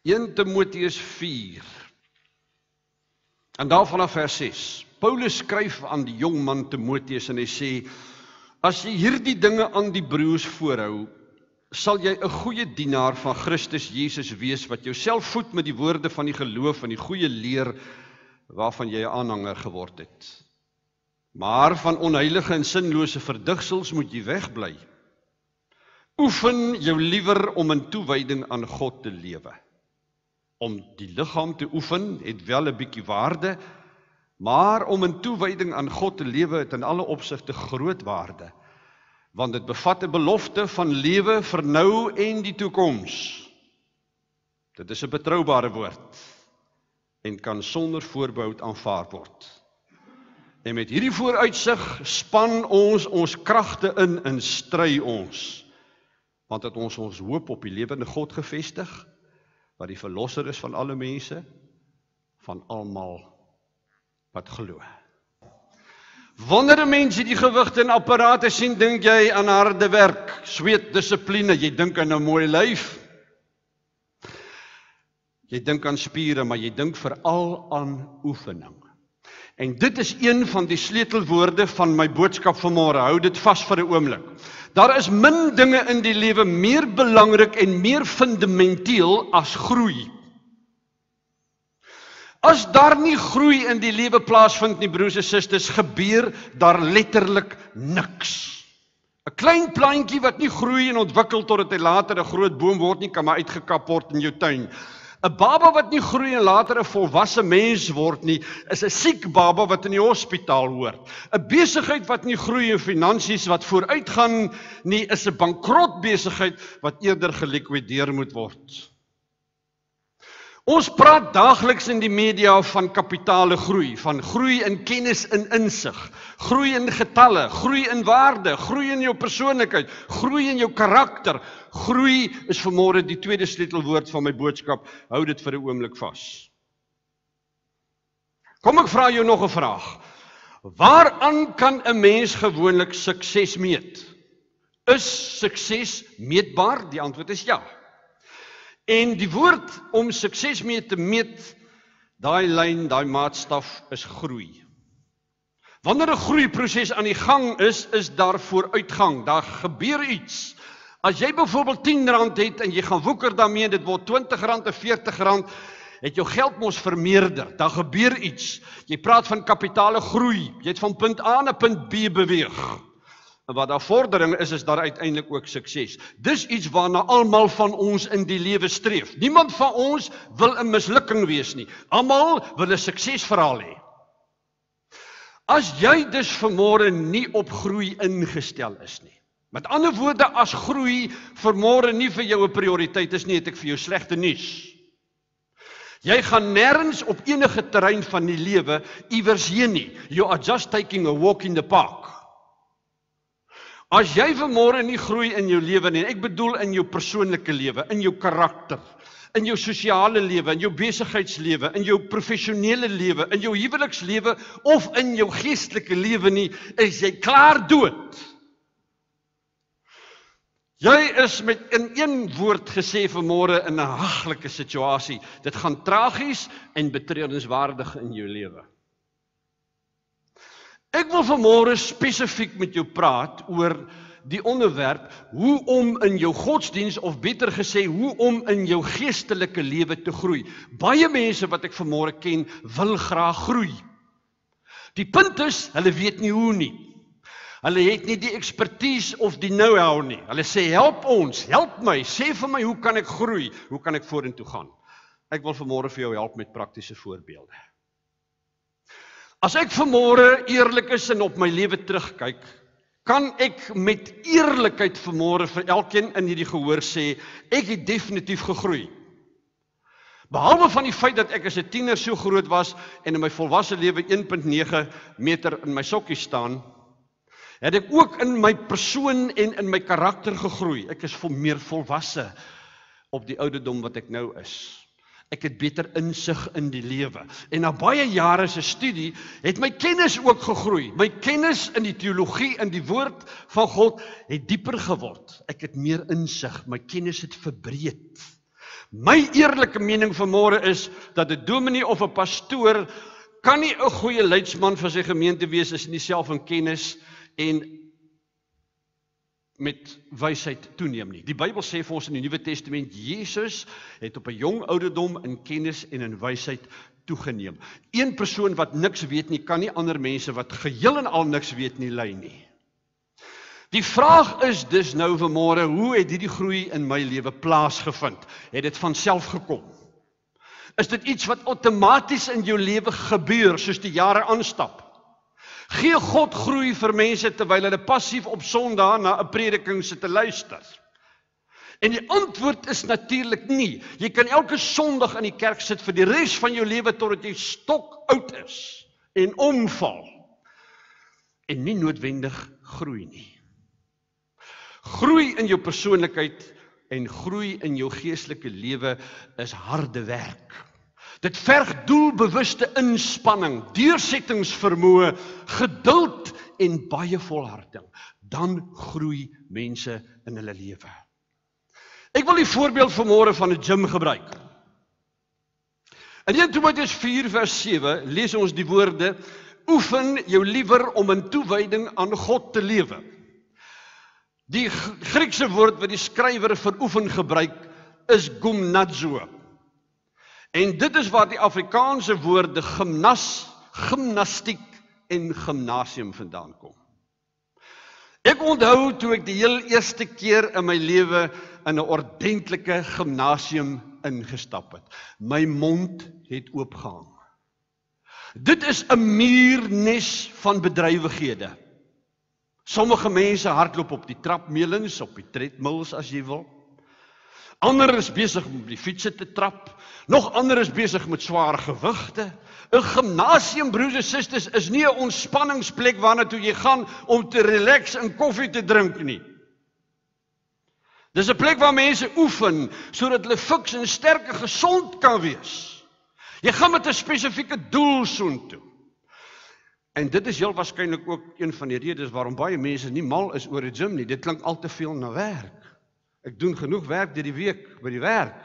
1 Timoteus 4, en daarvan af vers 6. Paulus skryf aan die jong man Timoteus en hy sê, as jy hierdie dinge aan die broers voorhou, sal jy 'n goeie dienaar van Christus Jesus wees, wat jouself voed met die woorde van die geloof en die goeie leer, waarvan jy 'n aanhanger geword het. Maar van onheilige en sinlose verdigsels moet jy wegbly. Oefen jou liewer om in toewyding aan God te lewe. Om die liggaam te oefen het wel 'n bietjie waarde, maar om in toewyding aan God te lewe het in alle opsigte groot waarde, want dit bevat 'n belofte van lewe vir nou en die toekoms. Dit is 'n betroubare woord en kan sonder voorbehoud aanvaar word. En met hierdie vooruitsig span ons kragte in en stry ons, want het ons hoop op die lewende God gevestig, wat die verlosser is van alle mense, van almal wat glo. Wanneer 'n mens die gewigte en apparate sien, dink jy aan harde werk, sweet, dissipline, jy dink aan 'n mooi lyf, jy dink aan spiere, maar jy dink veral aan oefening. En dit is een van die sleutelwoorde van my boodskap vanmôre. Hou dit vas vir 'n oomblik. Daar is min dinge in die lewe meer belangrik en meer fundamenteel as groei. As daar nie groei in die lewe plaasvind nie, broers en susters, gebeur daar letterlik niks. 'n Klein plantjie wat nie groei en ontwikkel totdat hy later 'n groot boom word nie, kan maar uitgekap word in jou tuin. 'n Baba wat nie groei en later 'n volwasse mens word nie, is 'n siek baba wat in die hospitaal hoort. 'n Besigheid wat nie groei en finansies wat vooruitgaan nie, is 'n bankrot besigheid wat eerder gelikwideer moet word. Ons praat daagliks in die media van kapitale groei, van groei in kennis en insig, groei in getalle, groei in waarde, groei in jou persoonlikheid, groei in jou karakter. Groei is vanmôre die tweede sleutelwoord van my boodskap. Hou dit vir 'n oomblik vas. Kom ek vra jou nog 'n vraag. Waaraan kan 'n mens gewoonlik sukses meet? Is sukses meetbaar? Die antwoord is ja. En die woord om sukses mee te meet, daai lyn, daai maatstaf is groei. Wanneer 'n groeiproses aan die gang is daar vooruitgang, daar gebeur iets. As jy byvoorbeeld R10 het en jy gaan woeker daarmee en dit word R20 en R40, het jou geld mos vermeerder, daar gebeur iets. Jy praat van kapitale groei, jy het van punt A na punt B beweeg. En wat daar vordering is daar uiteindelik ook sukses. Dis iets waarna almal van ons in die lewe streef. Niemand van ons wil 'n mislukking wees nie. Almal wil 'n suksesverhaal hê. As jy dus vanmôre nie op groei ingestel is nie. Met ander woorde, as groei vanmôre nie vir jou 'n prioriteit is nie, het ek vir jou slegte nuus. Jy gaan nêrens op enige terrein van die lewe iewers heen nie. You are just taking a walk in the park. As jy vanmôre nie groei in jou lewe nie, en ek bedoel in jou persoonlike lewe, in jou karakter, in jou sosiale lewe, in jou besigheidslewe, in jou professionele lewe, in jou huwelikslewe of in jou geestelike lewe nie, is jy klaar dood. Jy is met in een woord gesê vanmôre in 'n haglike situasie. Dit gaan tragies en betreurenswaardig in jou lewe. Ek wil vanmôre spesifiek met jou praat oor die onderwerp hoe om in jou godsdiens, of beter gesê, hoe om in jou geestelike lewe te groei. Baie mense wat ek vanmôre ken, wil graag groei. Die punt is, hulle weet nie hoe nie. Hulle het nie die expertise of die know-how nie. Hulle sê, help ons, help my, sê vir my, hoe kan ek groei? Hoe kan ek vorentoe gaan? Ek wil vanmôre vir jou help met praktiese voorbeelde. As ek vanmôre eerlik is en op my lewe terugkyk, kan ek met eerlikheid vanmôre vir elkeen in hierdie gehoor sê, ek het definitief gegroei. Behalwe van die feit dat ek as 'n tiener so groot was en in my volwasse lewe 1.9 meter in my sokkies staan, het ek ook in my persoon en in my karakter gegroei. Ek is meer volwasse op die ouderdom wat ek nou is. Ek het beter insig in die lewe. En na baie jare se studie het my kennis ook gegroei. My kennis in die teologie, in die woord van God, het dieper geword. Ek het meer insig, my kennis het verbreed. My eerlike mening vanmôre is dat 'n dominee of 'n pastoor kan nie 'n goeie leidsman vir sy gemeente wees as hy nie self in kennis en met wysheid toeneem nie. Die Bybel sê vir ons in die Nuwe Testament, Jesus het op 'n jong ouderdom in kennis en in wysheid toegeneem. Een persoon wat niks weet nie, kan nie ander mense wat geheel en al niks weet nie lei nie. Die vraag is dus nou vanmôre, hoe het hierdie groei in my lewe plaasgevind? Het dit van self gekom? Is dit iets wat outomaties in jou lewe gebeur, soos die jare aanstap? Gee God groei vir mense terwyl hulle passief op Sondag na 'n prediking sit te luister? En die antwoord is natuurlik nie. Jy kan elke Sondag in die kerk sit vir die res van jou lewe totdat jy stokoud is en omval en nie noodwendig groei nie. Groei in jou persoonlikheid en groei in jou geestelike lewe is harde werk. Dit verg doelbewuste inspanning, deursettingsvermoë, geduld en baie volharding. Dan groei mense in hulle lewe. Ek wil die voorbeeld vanmôre van 'n gym gebruik. In 1 Timoteus 4 vers 7 lees ons die woorde: oefen jou liewer om in toewyding aan God te lewe. Die Griekse woord wat die skrywer vir oefen gebruik is gymnazo. En dit is waar die Afrikaanse woorde gimnastiek en gimnasium vandaan kom. Ek onthou toe ek die heel eerste keer in my lewe in 'n ordentlike gimnasium ingestap het. My mond het oopgehang. Dit is 'n muurnes van bedrywighede. Sommige mense hardloop op die trapmelings, op die tredmills as jy wil. Ander is besig om die fietsse te trap. Nog ander is besig met swaar gewigte. 'n Gimnasium, broers en susters, is nie 'n ontspanningsplek waarna toe jy gaan om te relax en koffie te drink nie. Dis 'n plek waar mense oefen sodat hulle fiks en sterk en gesond kan wees. Jy gaan met 'n spesifieke doel soontoe. En dit is heel waarskynlik ook een van die redes waarom baie mense nie mal is oor 'n gym nie. Dit klink al te veel na werk. Ek doen genoeg werk deur die week, by die werk,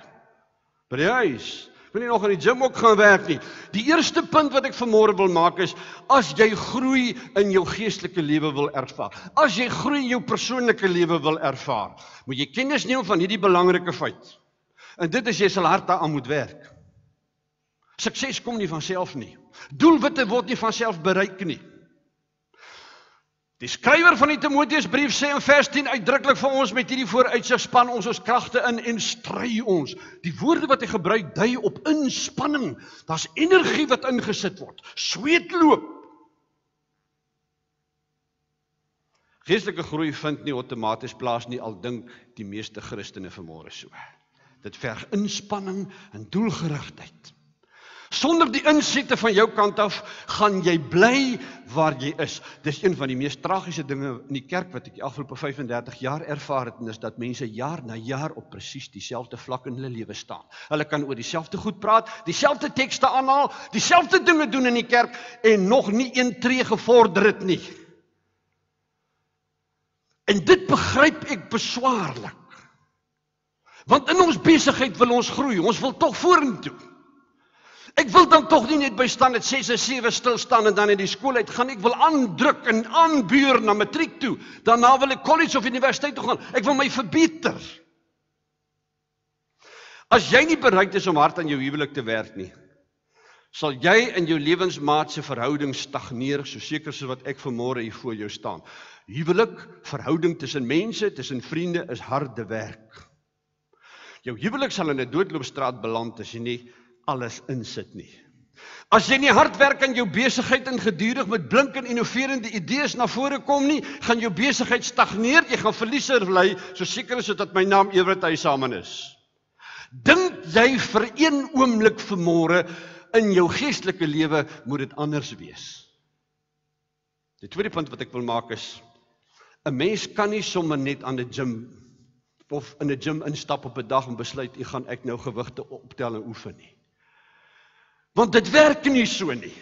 by die huis. Ek wil nie nog in die gym ook gaan werk nie. Die eerste punt wat ek vanmôre wil maak is, as jy groei in jou geestelike lewe wil ervaar, as jy groei in jou persoonlike lewe wil ervaar, moet jy kennis neem van hierdie belangrike feit. En dit is, jy sal hard daaraan moet werk. Sukses kom nie van self nie. Doelwitte word nie van self bereik nie. Die skrywer van die Timoteusbrief sê in vers 10 uitdruklik vir ons met hierdie vooruitsig: span ons kragte in en stry ons. Die woorde wat hy gebruik dui op inspanning. Daar's energie wat ingesit word. Sweetloop. Geestelike groei vind nie outomaties plaas nie, al dink die meeste Christene vanmôre so. Dit verg inspanning en doelgerigtheid. Sonder die insette van jou kant af, gaan jy bly waar jy is. Dis een van die mees tragiese dinge in die kerk wat ek die afgelope 35 jaar ervaar het, en is dat mense jaar na jaar op presies dieselfde vlak in hulle lewe staan. Hulle kan oor dieselfde goed praat, dieselfde tekste aanhaal, dieselfde dinge doen in die kerk, en nog nie een tree gevorder het nie. En dit begryp ek beswaarlik. Want in ons besigheid wil ons groei, ons wil tog vorentoe. Ek wil dan tog nie net by standaard 6 en 7 stil staan en dan in die skool uit gaan. Ek wil aandruk en aanbuur na matriek toe. Daarna wil ek college of universiteit toe gaan. Ek wil my verbeter. As jy nie bereid is om hard aan jou huwelik te werk nie, sal jy in jou lewensmaat se verhouding stagneer, so seker soos wat ek vanmôre hier voor jou staan. Huwelik, verhouding tussen mense, tussen vriende, is harde werk. Jou huwelik sal in 'n doodloopstraat beland as jy nie alles insit nie. As jy nie hard werk aan jou besigheid en gedurig met blink en innoverende idees na vore kom nie, gaan jou besigheid stagneer, jy gaan verlieser bly, so seker is dit dat my naam Everett Huisman is. Dink jy vir een oomblik vanmôre in jou geestelike lewe moet dit anders wees? Die tweede punt wat ek wil maak is, 'n mens kan nie sommer net aan 'n gym of in 'n gym instap op 'n dag en besluit, ek gaan nou gewigte optel en oefen nie. Want dit werk nie so nie.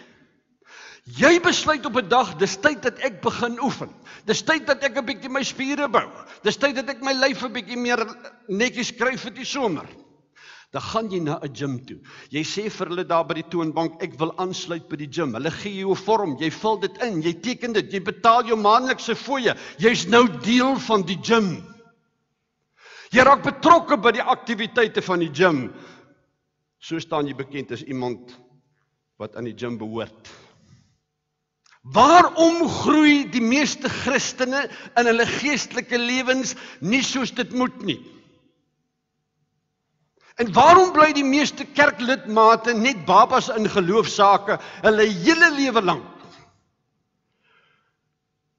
Jy besluit op 'n dag, dis tyd dat ek begin oefen. Dis tyd dat ek 'n bietjie my spiere bou. Dis tyd dat ek my lyf 'n bietjie meer netjies kry vir die somer. Dan gaan jy na 'n gym toe. Jy sê vir hulle daar by die toonbank, ek wil aansluit by die gym. Hulle gee jou 'n vorm, jy vul dit in, jy teken dit, jy betaal jou maandelikse fooie. Jy's nou deel van die gym. Jy raak betrokke by die aktiwiteite van die gym. So staan jy bekend as iemand wat aan die gym behoort. Waarom groei die meeste Christene in hulle geestelike lewens nie soos dit moet nie? En waarom bly die meeste kerklidmate net babas in geloofsake hulle hele lewe lank?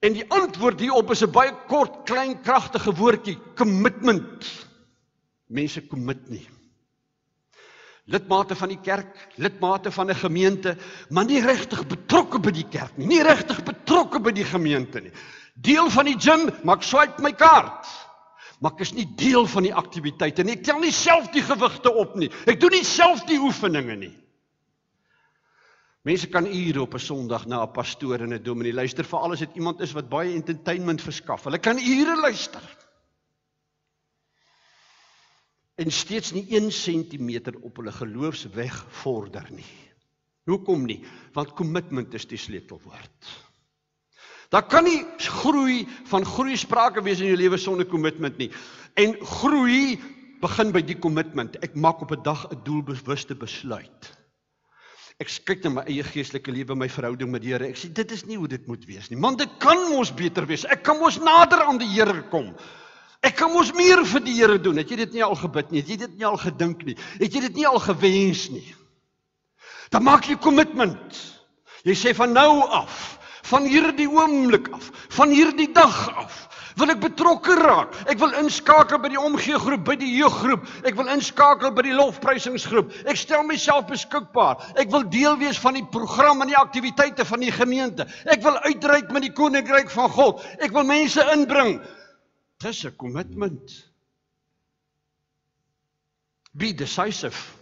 En die antwoord hierop is 'n baie kort, klein, kragtige woordjie: commitment. Mense commit nie. Lidmate van die kerk, lidmate van 'n gemeente, maar nie regtig betrokke by die kerk nie, nie regtig betrokke by die gemeente nie. Deel van die gym, maar ek swipe my kaart. Maar ek is nie deel van die aktiwiteite nie. Ek tel nie self die gewigte op nie. Ek doen nie self die oefeninge nie. Mense kan ure op 'n Sondag na 'n pastoor en 'n dominee luister, veral as dit iemand is wat baie entertainment verskaf. Hulle kan ure luister. En steeds nie 1 sentimeter op hulle geloofsweg vorder nie. Hoekom nie? Want commitment is die sleutelwoord. Daar kan nie van groei sprake wees in jou lewe sonder commitment nie. En groei begin by die commitment. Ek maak op 'n dag 'n doelbewuste besluit. Ek kyk na my eie geestelike lewe, my verhouding met die Here. Ek sê dit is nie hoe dit moet wees nie. Man, dit kan mos beter wees. Ek kan mos nader aan die Here kom. Ek kan mos meer vir die Here doen. Het jy dit nie al gebid nie? Het jy dit nie al gedink nie? Het jy dit nie al gewens nie? Dan maak jy commitment. Jy sê van nou af, van hierdie oomblik af, van hierdie dag af, wil ek betrokke raak. Ek wil inskakel by die omgeegroep, by die jeuggroep. Ek wil inskakel by die lofprysingsgroep. Ek stel myself beskikbaar. Ek wil deel wees van die program en die aktiwiteite van die gemeente. Ek wil uitreik met die koninkryk van God. Ek wil mense inbring. Dis 'n commitment. Be decisive.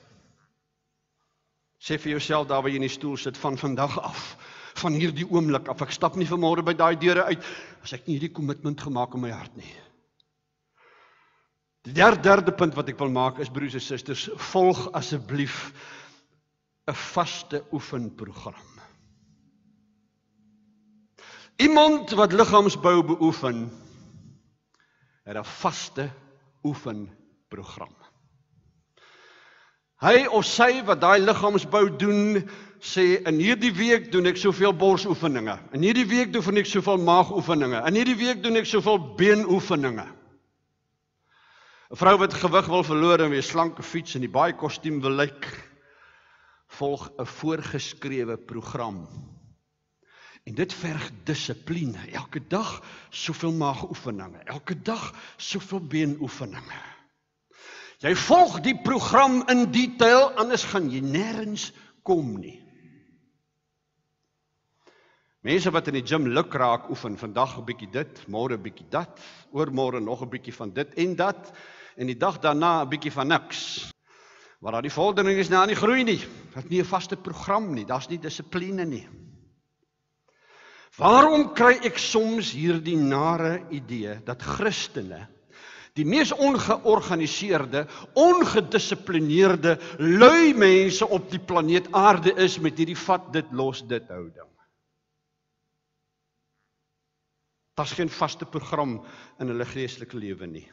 Sê vir jouself daar waar jy in die stoel sit, van vandag af, van hierdie oomblik af, ek stap nie vanmôre by daai deure uit, as ek nie hierdie commitment gemaak in my hart nie. Die derde punt wat ek wil maak is, broers en susters, volg asseblief 'n vaste oefenprogram. Iemand wat liggaamsbou beoefen, het 'n vaste oefenprogram. Hy of sy wat daai liggaamsbou doen, sê in hierdie week doen ek soveel borsoefeninge. In hierdie week doen ek soveel maagoefeninge. In hierdie week doen ek soveel beenoefeninge. 'n Vrou wat gewig wil verloor en weer slanke fiets en die baie kostuum wil lyk, volg 'n voorgeskrewe program. En dit verg dissipline. Elke dag soveel maagoefeninge. Elke dag soveel beenoefeninge. Jy volg die program in detail, anders gaan jy nêrens kom nie. Mense wat in die gym lukraak oefen, vandag 'n bietjie dit, môre 'n bietjie dat, oormôre nog 'n bietjie van dit en dat, en die dag daarna 'n bietjie van niks. Maar daar die vordering is nou nie groei nie. Dat nie 'n vaste program nie, daar's nie dissipline nie. Waarom kry ek soms hierdie nare idee dat Christene die mees ongeorganiseerde, ongedissiplineerde, lui mense op die planeet aarde is met hierdie vat dit los dit houding? Daar's geen vaste program in hulle geestelike lewe nie.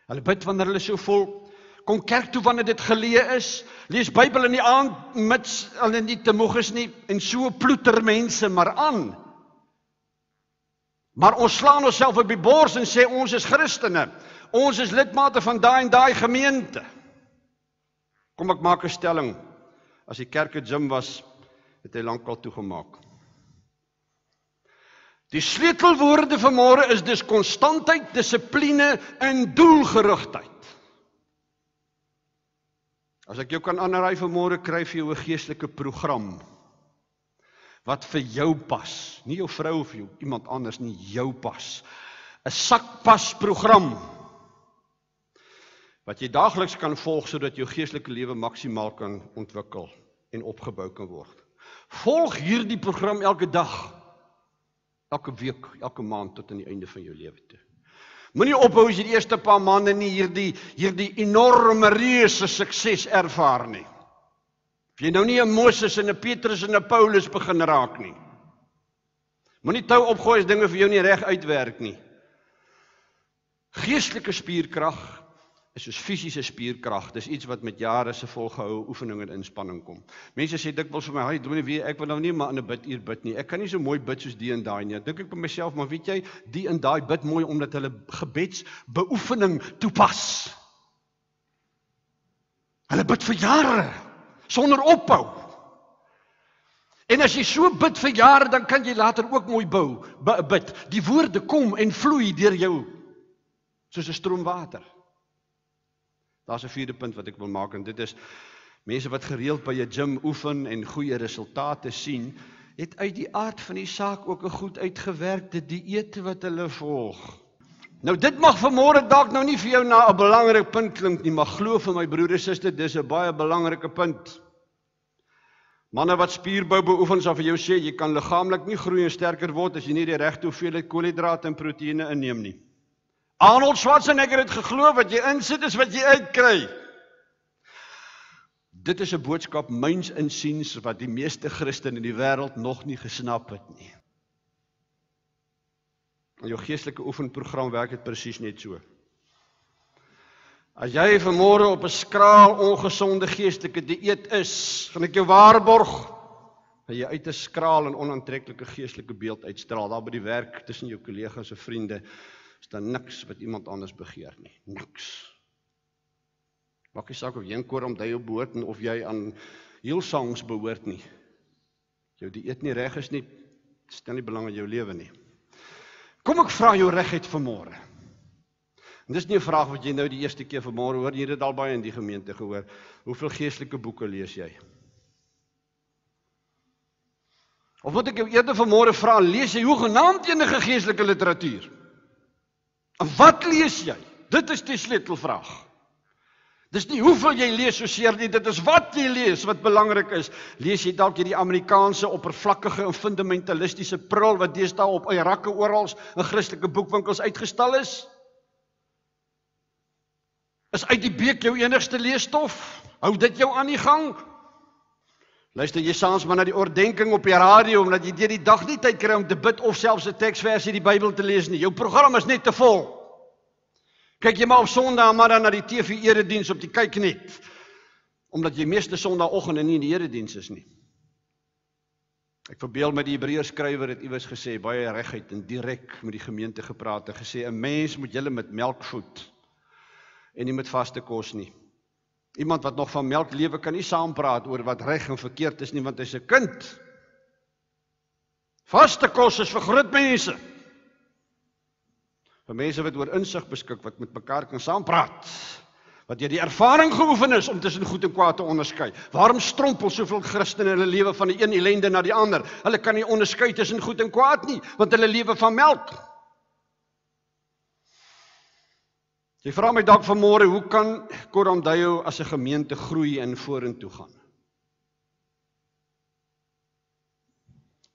Hulle bid wanneer hulle so vol, kom kerk toe wanneer dit geleë is, lees Bybel in die aand, mits hulle nie te moeg is nie, en so ploeter mense maar aan. Maar ons slaan onsself op die bors en sê ons is Christene, ons is lidmate van daai en daai gemeente. Kom ek maak 'n stelling, as die kerk 'n gym was, het hy lankal toegemaak. Die sleutelwoorde vanmôre is dus konstantheid, dissipline en doelgerigtheid. As ek jou kan aanraai vanmôre, kry vir jou 'n geestelike program wat vir jou pas, nie jou vrou of jou iemand anders nie, jou pas. 'n Sakpas program wat jy daagliks kan volg sodat jou geestelike lewe maksimaal kan ontwikkel en opgebou kan word. Volg hierdie program elke dag, elke week, elke maand tot aan die einde van jou lewe toe. Moenie ophou as jy die eerste paar maande nie hierdie enorme reuse sukses ervaar nie. Of jy nou nie 'n Moses en 'n Petrus en 'n Paulus begin raak nie. Moenie tou opgooi as dinge vir jou nie reg uitwerk nie. Geestelike spierkrag is soos fisiese spierkrag. Dis iets wat met jare se volgehoue oefening en inspanning kom. Mense sê dikwels vir my, "Hey, dominee, weet ek wil nou nie maar in 'n biduur bid nie. Ek kan nie so mooi bid soos die en daai nie." Dink ek by myself, maar weet jy, die en daai bid mooi omdat hulle gebedsbeoefening toepas. Hulle bid vir jare sonder ophou. En as jy so bid vir jare, dan kan jy later ook mooi bid. Die woorde kom en vloei deur jou soos 'n stroom water. Daar's 'n vierde punt wat ek wil maak, en dit is mense wat gereeld by 'n gym oefen en goeie resultate sien, het uit die aard van die saak ook 'n goed uitgewerkte dieet wat hulle volg. Nou dit mag vanmôre dalk nou nie vir jou na 'n belangrike punt klink nie, maar glo vir my broer en suster, dis 'n baie belangrike punt. Manne wat spierbou beoefen sal vir jou sê, jy kan liggaamlik nie groei en sterker word as jy nie die regte hoeveelheid koolhidrate en proteïene inneem nie. Arnold Schwarzenegger het geglo, wat jy insit is wat jy uitkry. Dit is 'n boodskap myns insiens wat die meeste Christene in die wêreld nog nie gesnap het nie. In jou geestelike oefenprogram werk dit presies net so. As jy vanmôre op 'n skraal ongesonde geestelike dieet is, gaan ek jou waarborg, dat jy uit 'n skraal en onaantreklike geestelike beeld uitstraal. Daar by die werk tussen jou kollegas en vriende is daar niks wat iemand anders begeer nie. Niks. Maak nie saak of jy in Koram Deo behoort en of jy aan Hillsongs behoort nie. Jou dieet nie reg is nie, stel nie belang in jou lewe nie. Kom ek vra jou reguit vanmôre. En dis nie 'n vraag wat jy nou die eerste keer vanmôre hoor, jy het dit al baie in die gemeente gehoor. Hoeveel geestelike boeke lees jy? Of moet ek jou eerder vanmôre vra, lees jy hoegenaamd enige geestelike literatuur? En wat lees jy? Dit is die sleutelvraag. Dis nie hoeveel jy lees soseer nie, dit is wat jy lees wat belangrik is. Lees jy dalk hierdie Amerikaanse oppervlakkige en fundamentalistiese prul wat deesdae op rakke oral in Christelike boekwinkels uitgestal is? Is uit die beek jou enigste leesstof? Hou dit jou aan die gang? Luister jy saans maar na die oordeenking op die radio, omdat jy deur die dag nie tyd kry om te bid of selfs 'n teksversie die Bybel te lees nie. Jou program is net te vol. Kyk jy maar op Sondag maar dan na die TV erediens op die kyknet, omdat jy meeste Sondagoggende nie in die erediens is nie. Ek verbeel my die Hebreërs skrywer het iewers gesê, baie reguit en direk met die gemeente gepraat en gesê, 'n mens moet julle met melk voed en nie met vaste kos nie. Iemand wat nog van melk lewe kan nie saampraat oor wat reg en verkeerd is nie, want hy's 'n kind. Vaste kos is vir groot mense. Vir mense wat oor insig beskik, wat met mekaar kan saampraat, wat deur die ervaring geoefen is om tussen goed en kwaad te onderskei. Waarom strompel soveel Christene in hulle lewe van die een ellende na die ander? Hulle kan nie onderskei tussen goed en kwaad nie, want hulle lewe van melk. Jy vra my dalk vanmôre, hoe kan Koram Deo as 'n gemeente groei en vorentoe gaan?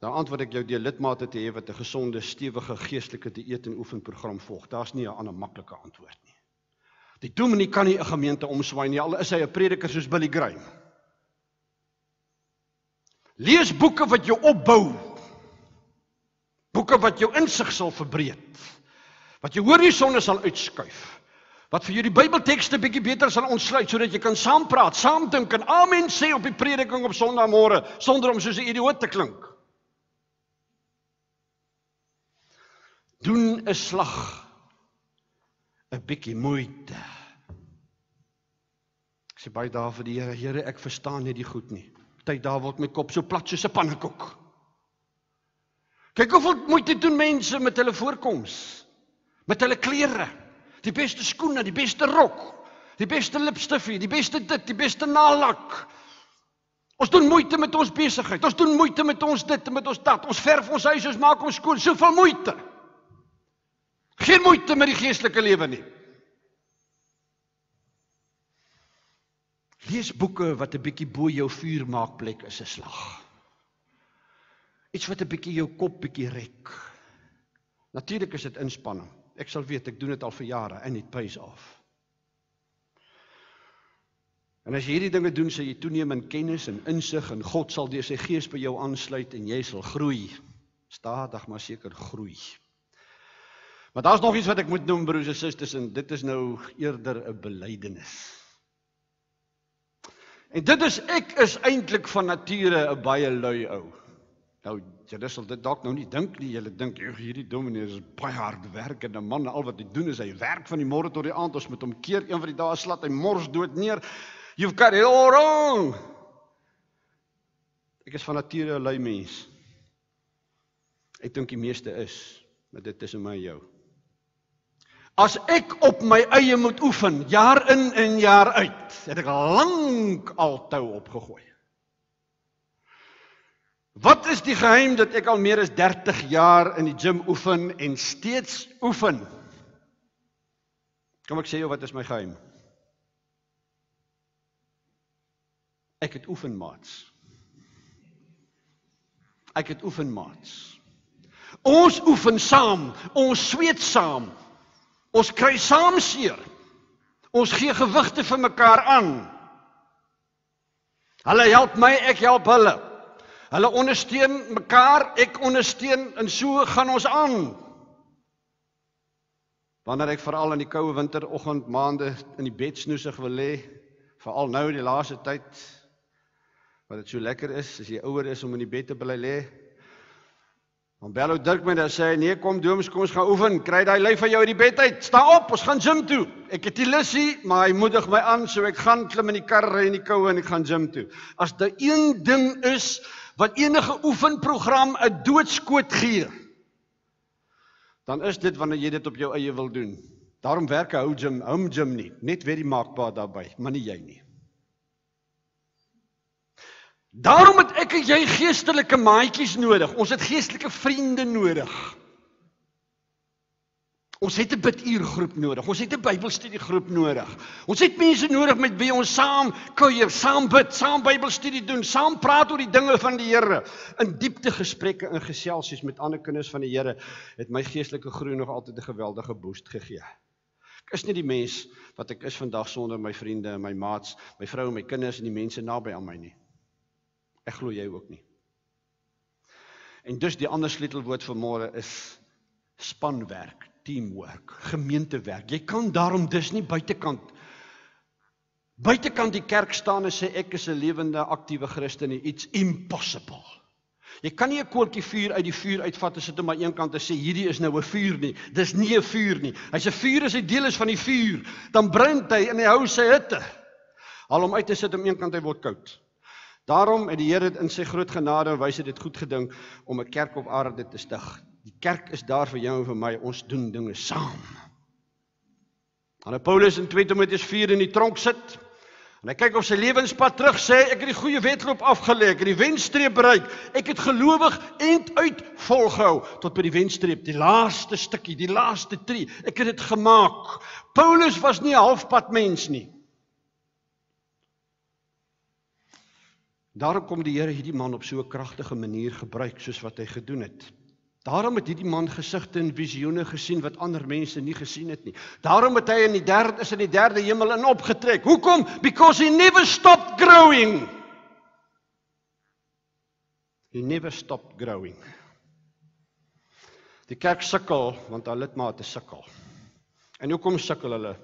Dan antwoord ek jou deur lidmate te hê wat 'n gesonde, stewige geestelike dieet en oefenprogram volg. Daar's nie 'n ander maklike antwoord nie. Die dominee kan nie 'n gemeente omswaai nie, al is hy 'n prediker soos Billy Graham. Lees boeke wat jou opbou. Boeke wat jou insig sal verbreed. Wat jou horisonne sal uitskuif. Wat vir jou die Bybeltekste bietjie beter sal ontsluit, sodat jy kan saampraat, saamdink en amen sê op die prediking op Sondagmôre, sonder om soos 'n idioot te klink. Doen 'n slag, 'n bietjie moeite. Ek sê baie dae vir die Here, Here, ek verstaan nie die goed nie. Tyd daar word my kop so plat soos 'n pannekoek. Kyk hoeveel moeite doen mense met hulle voorkoms, met hulle klere, die beste skoene, die beste rok, die beste lipstifie, die beste dit, die beste naalak. Ons doen moeite met ons besigheid, ons doen moeite met ons dit en met ons dat, ons verf ons huis, ons maak ons skoon, soveel moeite. Geen moeite met die geestelike lewe nie. Lees boeke wat 'n bietjie bo jou vuurmaakplek is 'n slag. Iets wat 'n bietjie jou kop bietjie rek. Natuurlik is dit inspanning. Ek sal weet, ek doen dit al vir jare, and it pays off. En as jy hierdie dinge doen, sal jy toeneem in kennis en insig, en God sal deur sy gees by jou aansluit, en jy sal groei. Stadig, maar seker groei. Maar daar's nog iets wat ek moet noem, broers en susters, en dit is nou eerder 'n belydenis. En dit is, ek is eintlik van nature 'n baie lui ou. Nou, julle sal dit dalk nou nie dink nie, julle dink, hierdie dominee is baie hard werkende man, al wat hy doen is, hy werk van die môre tot die aand, ons moet hom keer, een van die dae slat hy mors dood neer. You've got it all wrong. Ek is van nature 'n lui mens. Ek dink die meeste is, maar dit is in my en jou. As ek op my eie moet oefen, jaar in en jaar uit, het ek lank al tou opgegooi. Wat is die geheim dat ek al meer as 30 jaar in die gym oefen en steeds oefen? Kom ek sê jou wat is my geheim? Ek het oefenmaats. Ek het oefenmaats. Ons oefen saam, ons sweet saam, ons kry saam seer, ons gee gewigte vir mekaar aan. Hulle help my, ek help hulle. Hulle ondersteun mekaar, ek ondersteun, en so gaan ons aan. Wanneer ek veral in die koue winteroggend maande in die bed snoesig wil lê, veral nou die laaste tyd, wat dit so lekker is, as jy ouer is om in die bed te bly lê, dan bel ou Dirk my, dan sê hy, nee, kom Dooms, kom ons gaan oefen, kry daai lyf van jou uit die bed uit, sta op, ons gaan gym toe. Ek het die lusie, maar hy moedig my aan, so ek gaan klim in die kar, ry in die koue en ek gaan gym toe. As daar een ding is, wat enige oefenprogram 'n doodskoot gee, dan is dit wanneer jy dit op jou eie wil doen. Daarom werk 'n home gym nie, net weer die maakbaar daarbey, maar nie jy nie. Daarom het ek en jy geestelike maatjies nodig, ons het geestelike vriende nodig. Ons het 'n biduurgroep nodig, ons het 'n Bybelstudiegroep nodig. Ons het mense nodig met wie ons saam kuier, saam bid, saam Bybelstudie doen, saam praat oor die dinge van die Here. In diepte gesprekke en geselsies met ander kinders van die Here het my geestelike groei nog altyd 'n geweldige boost gegee. Ek is nie die mens wat ek is vandag sonder my vriende en my maats, my vrou en my kinders en die mense naby aan my nie. Ek glo jy ook nie. En dus die ander sleutelwoord vir môre is spanwerk, teamwork, gemeentewerk. Jy kan daarom dus nie buitekant die kerk staan en sê ek is 'n lewende aktiewe Christen nie, it's impossible. Jy kan nie 'n koeltjie vuur uit die vuur uitvat en sit hom aan een kant en sê hierdie is nou 'n vuur nie. Dis nie 'n vuur nie. Hy's 'n vuur as hy deel is van die vuur, dan brand hy en hy hou sy hitte. Al hom uit te sit om een kant hy word koud. Daarom het die Here in sy groot genade en wysheid dit goed gedink om 'n kerk op aarde te stig. Die kerk is daar vir jou en vir my, ons doen dinge saam. Wanneer Paulus in 2 Timoteus 4 in die tronk sit, en hy kyk op sy lewenspad terug, sê ek het die goeie wedloop afgelê, ek het die wenstreep bereik, ek het gelowig end uit volgehou tot by die wenstreep, die laaste stukkie, die laaste tree, ek het dit gemaak. Paulus was nie 'n halfpad mens nie. Daarom kom die Here hierdie man op so 'n kragtige manier gebruik soos wat hy gedoen het. Daarom het hierdie man gesigte en visioene gesien wat ander mense nie gesien het nie. Daarom het hy in die derde hemel in opgetrek. Hoekom? Because he never stopped growing. He never stopped growing. Die kerk sukkel want haar lidmate sukkel. En hoekom sukkel hulle?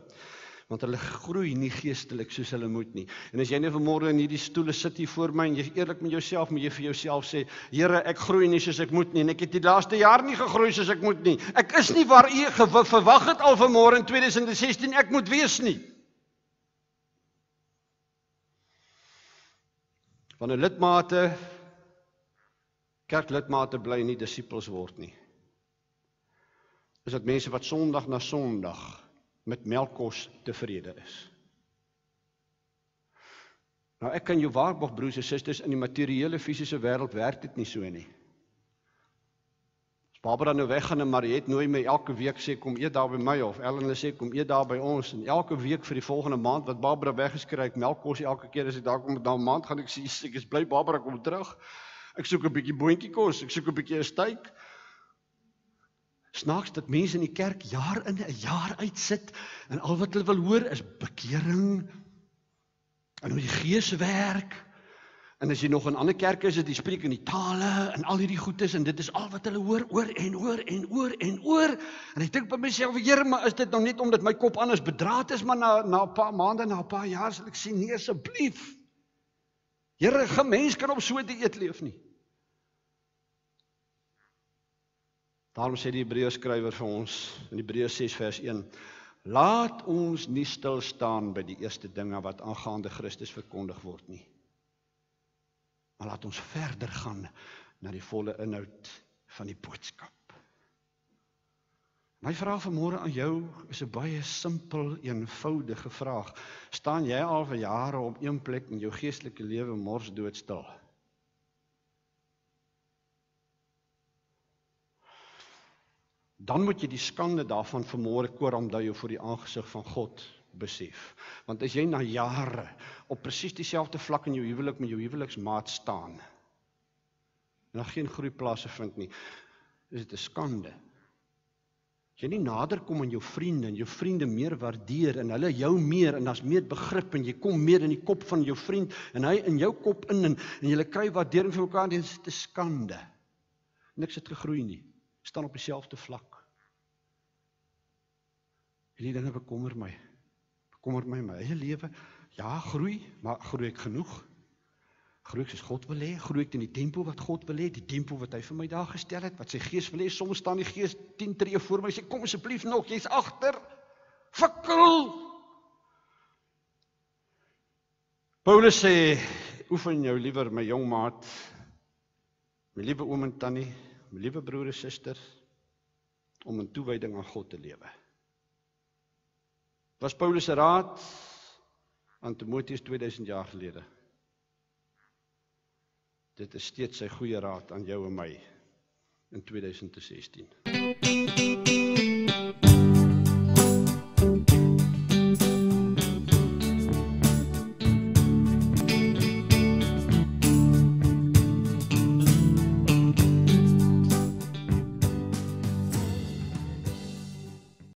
Want hulle groei nie geestelik soos hulle moet nie. En as jy nou vanmôre in hierdie stoele sit hier voor my en jy is eerlik met jouself, moet jy vir jouself sê, Here, ek groei nie soos ek moet nie en ek het die laaste jaar nie gegroei soos ek moet nie. Ek is nie waar U verwag het al vanmôre in 2016 ek moet wees nie. Wanneer lidmate, kerklidmate bly nie disippels word nie. Is dit mense wat Sondag na Sondag met melkkos tevrede is. Nou ek kan jou waarborg, broers en susters, in die materiële fisiese wêreld werk dit nie so nie. As Barbara nou weggaan en Mariet nooi my elke week sê kom eet daar by my, of Ellen sê kom eet daar by ons, en elke week vir die volgende maand wat Barbara weggeskryf, melkkos elke keer as ek daar kom na 'n maand gaan ek sê ek is bly Barbara kom terug. Ek soek 'n bietjie boontjie kos, ek soek 'n bietjie 'n steak. Snaaks dat mense in die kerk jaar in en jaar uit sit en al wat hulle wil hoor is bekering en hoe die Gees werk. En as jy nog in ander kerke is, die spreek in die tale en al hierdie goedes en dit is al wat hulle hoor, oor en oor en oor en oor. En ek dink by myself, Here, maar is dit nou net omdat my kop anders bedraad is, maar na 'n paar maande, na 'n paar jaar sal ek sê, nee asseblief. Here, geen mens kan op so 'n dieet leef nie. Daarom sê die Hebreërskrywer vir ons in Hebreë 6 vers 1, laat ons nie stil staan by die eerste dinge wat aangaande Christus verkondig word nie. Maar laat ons verder gaan na die volle inhoud van die boodskap. My vraag vanmôre aan jou is 'n baie simpel, eenvoudige vraag. Staan jy al vir jare op een plek in jou geestelike lewe mors doodstil? Dan moet jy die skande daarvan vanmôre koramdui voor die aangesig van God besef. Want as jy na jare op presies dieselfde vlak in jou huwelik met jou huweliksmaat staan, en dan geen groeiplase vind nie, is dit 'n skande. As jy nie nader kom aan jou vriende, en jou vriende meer waardeer, en hulle jou meer, en daar's meer begrip, en jy kom meer in die kop van jou vriend, en hy in jou kop in, en julle kry waardering vir mekaar, dit is 'n skande. Niks het gegroei nie, staan op dieselfde vlak. Hierdie dinge bekommer my my eie lewe. Ja, groei, maar groei ek genoeg? Groei ek soos God wil hê? Groei ek in die tempo wat God wil hê? Die tempo wat hy vir my daar gestel het, wat sy Gees wil hê? Soms staan die Gees 10 tree voor my, sê kom asseblief nog, jy's agter. Fikkel. Paulus sê, oefen jou liewer my jong maat, my liewe oom en tannie, my liewe broer en suster, om in toewyding aan God te lewe. Was Paulus se raad aan Timoteus 2000 jaar gelede. Dit is steeds sy goeie raad aan jou en my in 2016.